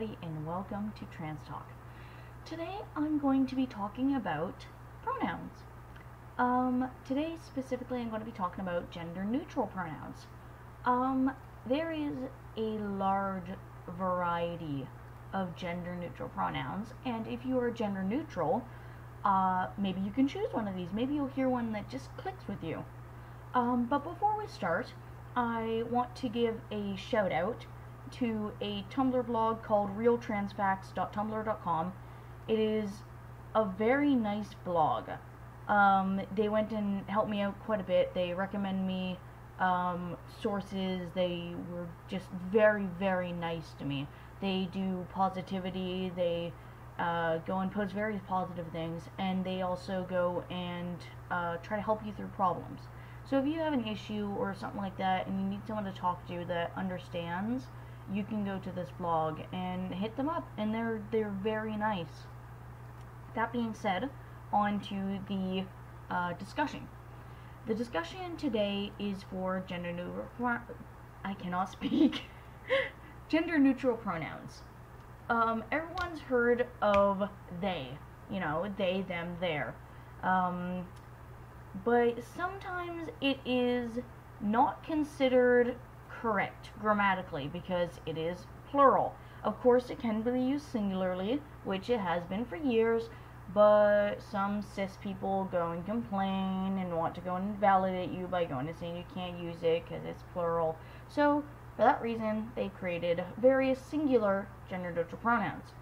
everybody, and welcome to Trans Talk. Today I'm going to be talking about pronouns. Today specifically I'm going to be talking about gender neutral pronouns. There is a large variety of gender neutral pronouns, and if you are gender neutral, maybe you can choose one of these. Maybe you'll hear one that just clicks with you. But before we start, I want to give a shout out to a Tumblr blog called realtransfacts.tumblr.com. It is a very nice blog. They went and helped me out quite a bit. They recommend me sources. They were just very, very nice to me. They do positivity. They go and post various positive things, and they also go and try to help you through problems. So if you have an issue or something like that and you need someone to talk to that understands, you can go to this blog and hit them up, and they're very nice. That being said, on to the discussion. The discussion today is for gender neutral gender neutral pronouns. Everyone's heard of they, they, them, their. But sometimes it is not considered correct grammatically because it is plural. Of course, it can be used singularly, which it has been for years, but some cis people go and complain and want to go and invalidate you by going and saying you can't use it because it's plural. So, for that reason, they created various singular gender neutral pronouns.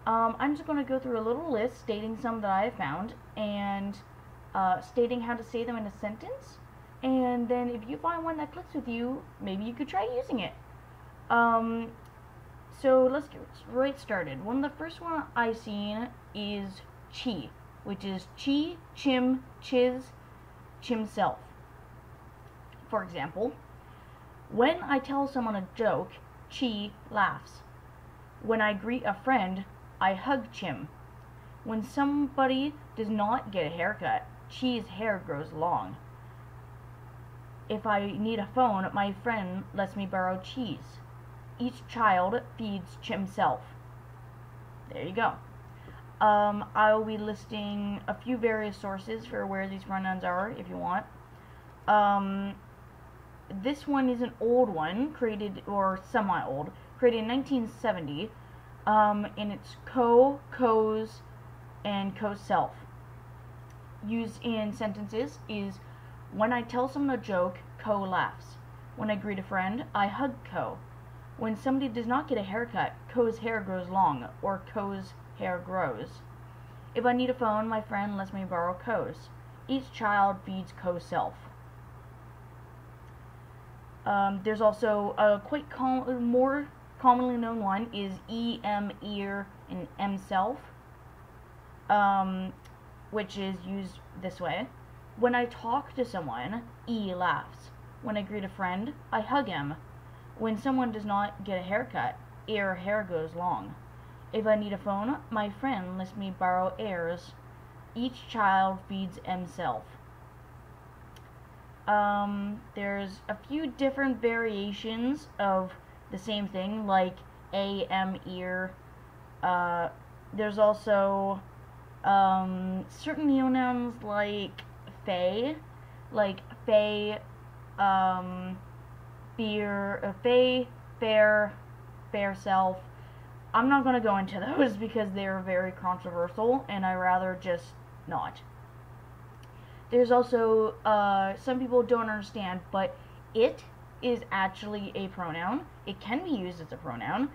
I'm just going to go through a little list stating some that I have found and stating how to say them in a sentence, and then if you find one that clicks with you, maybe you could try using it. So let's get right started. One of the first one I've seen is chi, which is chi, chim, chiz, chimself. For example, when I tell someone a joke, chi laughs. When I greet a friend, I hug chim. When somebody does not get a haircut, chi's hair grows long. If I need a phone, my friend lets me borrow cheese. Each child feeds chimself. There you go. I'll be listing a few various sources for where these pronouns are, if you want. This one is an old one, created, or semi-old, created in 1970, and it's co, co's, and co-self. Used in sentences is, when I tell someone a joke, co laughs. When I greet a friend, I hug co. When somebody does not get a haircut, co's hair grows long, or co's hair grows. If I need a phone, my friend lets me borrow co's. Each child feeds co-self. There's also a more commonly known one is em, ear, and em-self, which is used this way. When I talk to someone, e laughs. When I greet a friend, I hug him. When someone does not get a haircut, ear hair goes long. If I need a phone, my friend lets me borrow airs. Each child feeds em-self. There's a few different variations of the same thing, like a, em, ear. There's also certain neonouns like fey, fear, fey, fair, fair self. I'm not going to go into those because they're very controversial, and I rather just not. There's also, some people don't understand, but it is actually a pronoun. It can be used as a pronoun.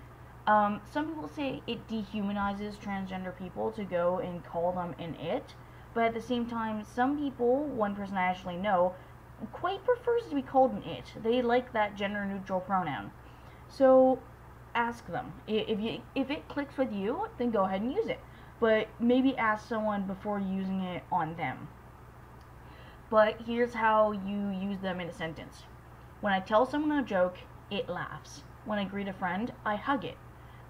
Some people say it dehumanizes transgender people to go and call them an it, but at the same time, some people, one person I actually know, quite prefers to be called an it. They like that gender neutral pronoun. So ask them. If it clicks with you, then go ahead and use it. But maybe ask someone before using it on them. But here's how you use them in a sentence. When I tell someone a joke, it laughs. When I greet a friend, I hug it.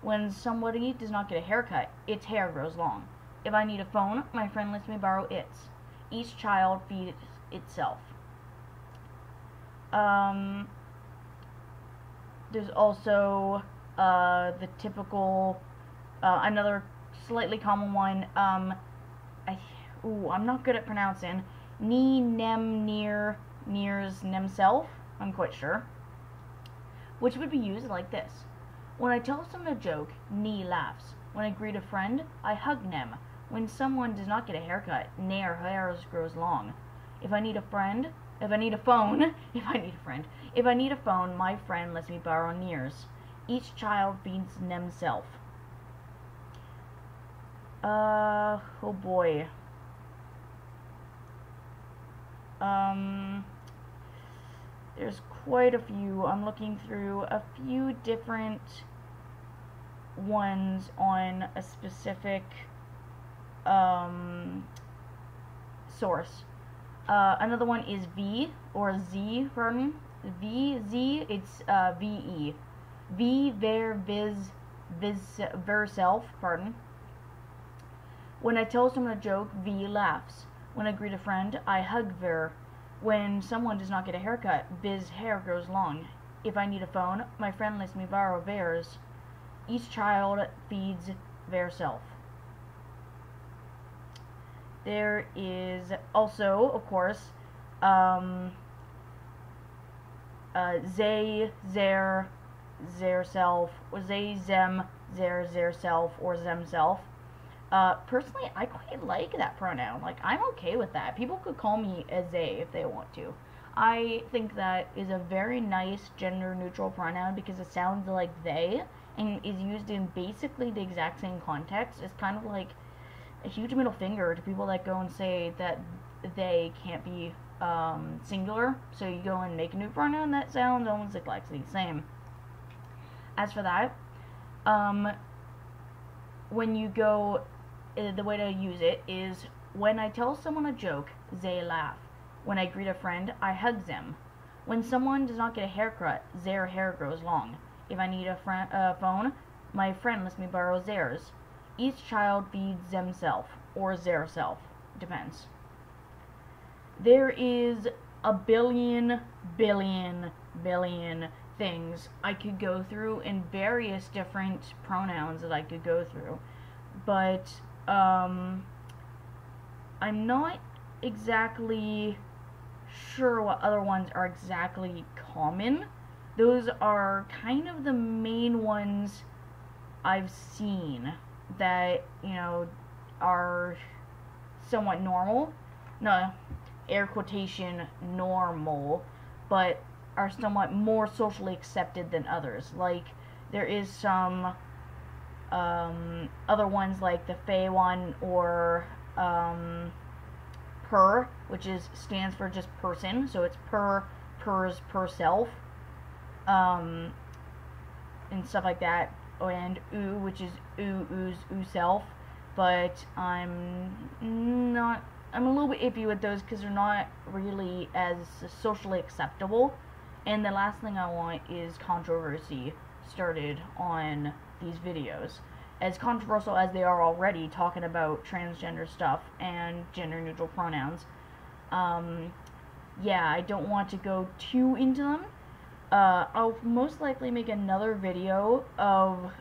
When somebody does not get a haircut, its hair grows long. If I need a phone, my friend lets me borrow its. Each child feeds itself. There's also the typical, another slightly common one, I'm not good at pronouncing, ni, nem, near, nears, nem, self, I'm quite sure, which would be used like this. When I tell someone a joke, ni laughs. When I greet a friend, I hug nem. When someone does not get a haircut, ne'er hairs grows long. If I need a phone, my friend lets me borrow nears. Each child feeds nem self. Oh boy. There's quite a few. I'm looking through a few different ones on a specific source. Another one is V, or Z, pardon. Z, it's VE. V, ver, ver, self, pardon. When I tell someone a joke, V laughs. When I greet a friend, I hug ver. When someone does not get a haircut, biz hair grows long. If I need a phone, my friend lets me borrow theirs. Each child feeds their self. There is also, of course, they, their self, or they, them, their self, or them self. Personally, I quite like that pronoun. Like, I'm okay with that. People could call me a they if they want to. I think that is a very nice gender-neutral pronoun because it sounds like they and is used in basically the exact same context. It's kind of like a huge middle finger to people that go and say that they can't be singular. So you go and make a new pronoun that sounds almost exactly the same. As for that, when you go, the way to use it is when I tell someone a joke, they laugh. When I greet a friend, I hug them. When someone does not get a haircut, their hair grows long. If I need a phone, my friend lets me borrow theirs. Each child feeds themself, or their self, depends. There is a billion things I could go through and various different pronouns that I could go through, but I'm not exactly sure what other ones are exactly common. Those are kind of the main ones I've seen that, you know, are somewhat normal. No, air quotation, normal, but are somewhat more socially accepted than others. Like, there is some other ones like the Fey one, or per, which stands for just person, so it's per, pers, per self, and stuff like that, and oo, which is oo, ooze, oo self, but I'm a little bit iffy with those because they're not really as socially acceptable, and the last thing I want is controversy started on these videos. As controversial as they are already, talking about transgender stuff and gender-neutral pronouns, yeah, I don't want to go too into them. I'll most likely make another video of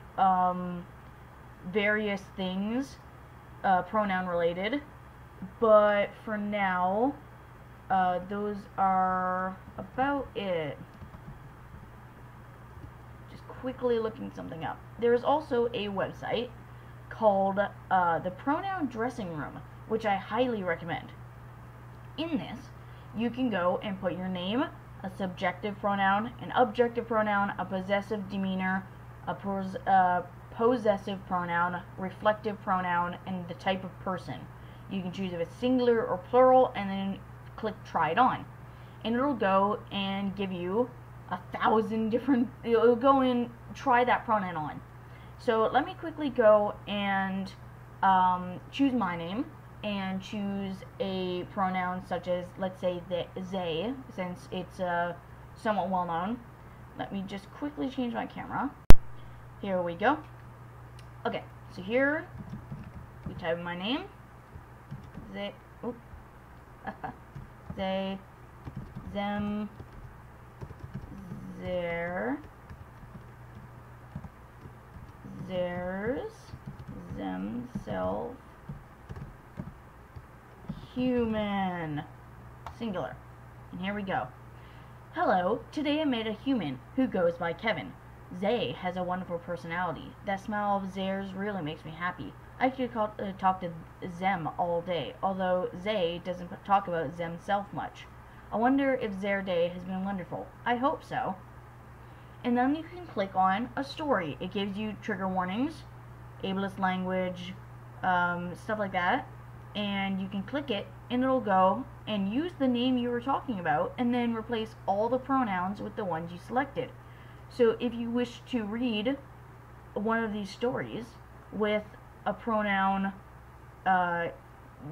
various things pronoun related, but for now, those are about it. Just quickly looking something up. There is also a website called the Pronoun Dressing Room, which I highly recommend. In this, you can go and put your name, a subjective pronoun, an objective pronoun, a possessive demeanor, a possessive pronoun, reflective pronoun, and the type of person. You can choose if it's singular or plural, and then click try it on. And it'll go and give you 1,000 different, it'll go and try that pronoun on. So let me quickly go and choose my name, and choose a pronoun such as, let's say, they, since it's somewhat well known. Let me just quickly change my camera. Here we go. Okay, so here we type in my name. They, they, them, their, theirs, them, self, human, singular. And here we go. Hello, today I met a human who goes by Kevin. Zay has a wonderful personality. That smile of theirs really makes me happy. I could talk to them all day, although Zay doesn't talk about themself much. I wonder if their day has been wonderful. I hope so. And then you can click on a story. It gives you trigger warnings, ableist language, stuff like that. And you can click it and it'll go and use the name you were talking about and then replace all the pronouns with the ones you selected. So if you wish to read one of these stories with a pronoun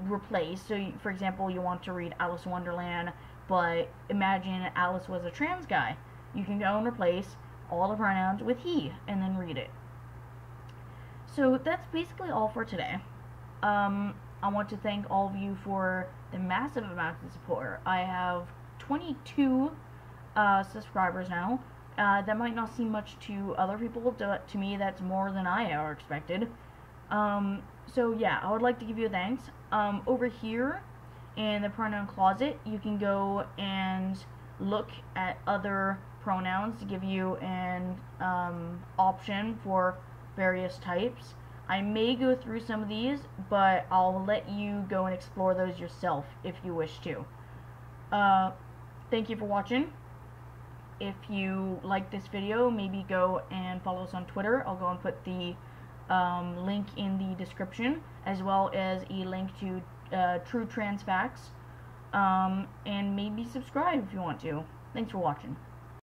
replaced, so for example you want to read Alice in Wonderland, but imagine Alice was a trans guy, you can go and replace all the pronouns with he and then read it. So that's basically all for today. I want to thank all of you for the massive amount of support. I have 22 subscribers now. That might not seem much to other people, but to me that's more than I ever expected. So yeah, I would like to give you a thanks. Over here in the pronoun closet, you can go and look at other pronouns to give you an option for various types. I may go through some of these, but I'll let you go and explore those yourself if you wish to. Thank you for watching. If you like this video, maybe go and follow us on Twitter. I'll go and put the link in the description, as well as a link to realtransfacts, and maybe subscribe if you want to. Thanks for watching.